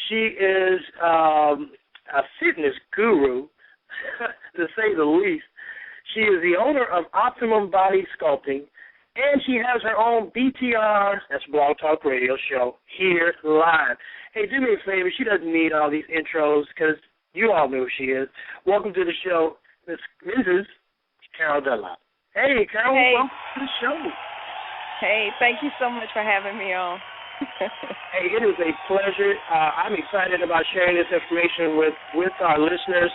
She is a fitness guru, to say the least. She is the owner of Optimum Body Sculpting, and she has her own BTR, that's Blog Talk Radio show, here live. Hey, do me a favor. She doesn't need all these intros because you all know who she is. Welcome to the show, Mrs. Carol Dunlop. Hey, Carol, welcome to the show. Hey, thank you so much for having me on. Hey, it is a pleasure. I'm excited about sharing this information with our listeners.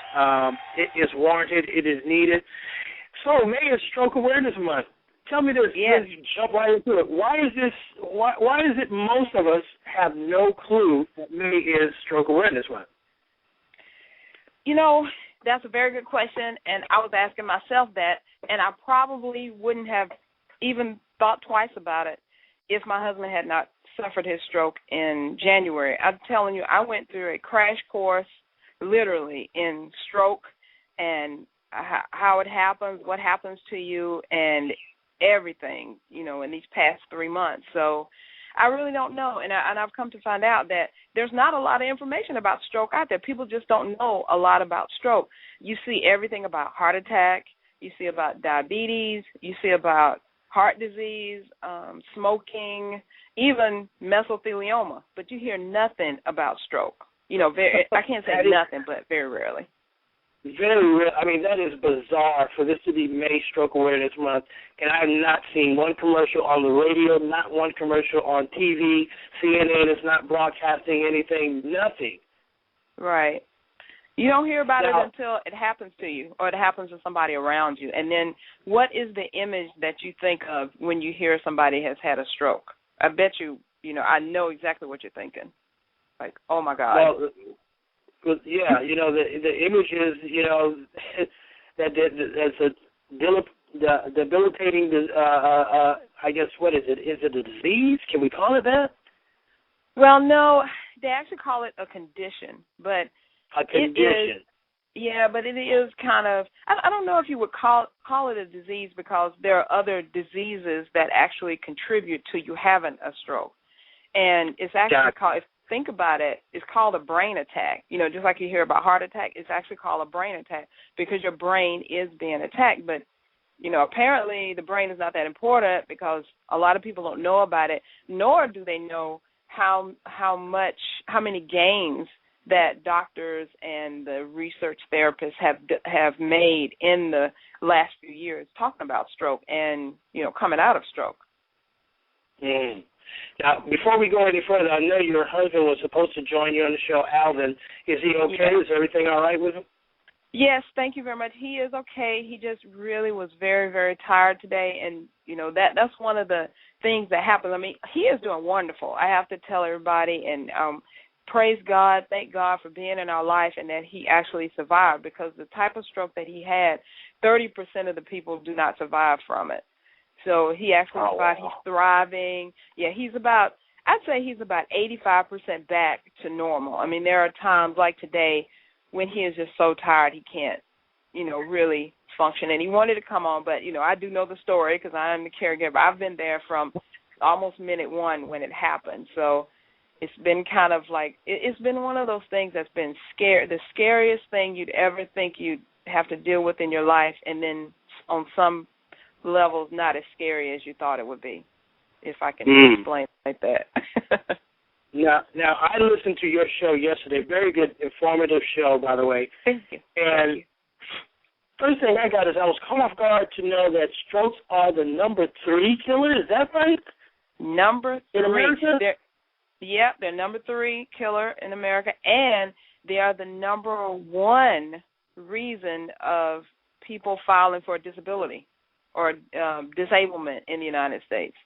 It is warranted. It is needed. So, May is Stroke Awareness Month. Tell me this. Yes. Let's jump right into it. Why is it most of us have no clue that May is Stroke Awareness Month? You know, that's a very good question, and I was asking myself that, and I probably wouldn't have even thought twice about it if my husband had not suffered his stroke in January. I'm telling you, I went through a crash course, literally, in stroke and how it happens, what happens to you, and everything, you know, in these past 3 months. So I really don't know, and I've come to find out that there's not a lot of information about stroke out there. People just don't know a lot about stroke. You see everything about heart attack. You see about diabetes. You see about heart disease, smoking, even mesothelioma, but you hear nothing about stroke. You know, I can't say nothing, but very rarely. Very rare. I mean, that is bizarre for this to be May Stroke Awareness Month, and I have not seen one commercial on the radio, not one commercial on TV. CNN is not broadcasting anything, nothing. Right. You don't hear about it until it happens to you or it happens to somebody around you. And then what is the image that you think of when you hear somebody has had a stroke? I bet you, I know exactly what you're thinking. Like, oh, my God. Well, yeah, the image is, that that's a debilitating, I guess, what is it? Is it a disease? Can we call it that? Well, no, they actually call it a condition, but a condition. But it is kind of, I don't know if you would call it a disease because there are other diseases that actually contribute to you having a stroke. And it's actually called, if you think about it, it's called a brain attack. Just like you hear about heart attack, it's actually called a brain attack because your brain is being attacked. But, apparently the brain is not that important because a lot of people don't know about it, nor do they know how many gains that doctors and the research therapists have made in the last few years talking about stroke and, coming out of stroke. Mm. Now, before we go any further, I know your husband was supposed to join you on the show, Alvin. Is he okay? Yeah. Is everything all right with him? Yes, thank you very much. He is okay. He just really was very, very tired today, and, that's one of the things that happens. I mean, he is doing wonderful. I have to tell everybody, and praise God, thank God for being in our life and that he actually survived because the type of stroke that he had, 30% of the people do not survive from it. So he actually survived. Wow. He's thriving. Yeah, I'd say he's about 85% back to normal. I mean, there are times like today when he is just so tired he can't, really function. And he wanted to come on, but, I do know the story because I am the caregiver. I've been there from almost minute one when it happened. So it's been kind of like, it's been one of those things that's been the scariest thing you'd ever think you'd have to deal with in your life, and then on some levels not as scary as you thought it would be, if I can explain it like that. Now, I listened to your show yesterday. Very good, informative show, by the way. Thank you. And Thank you. First thing I got is I was caught off guard to know that strokes are the number 3 killer. Is that right? Number 3. In America? They're number 3 killer in America, and they are the number 1 reason of people filing for disability or disablement in the United States.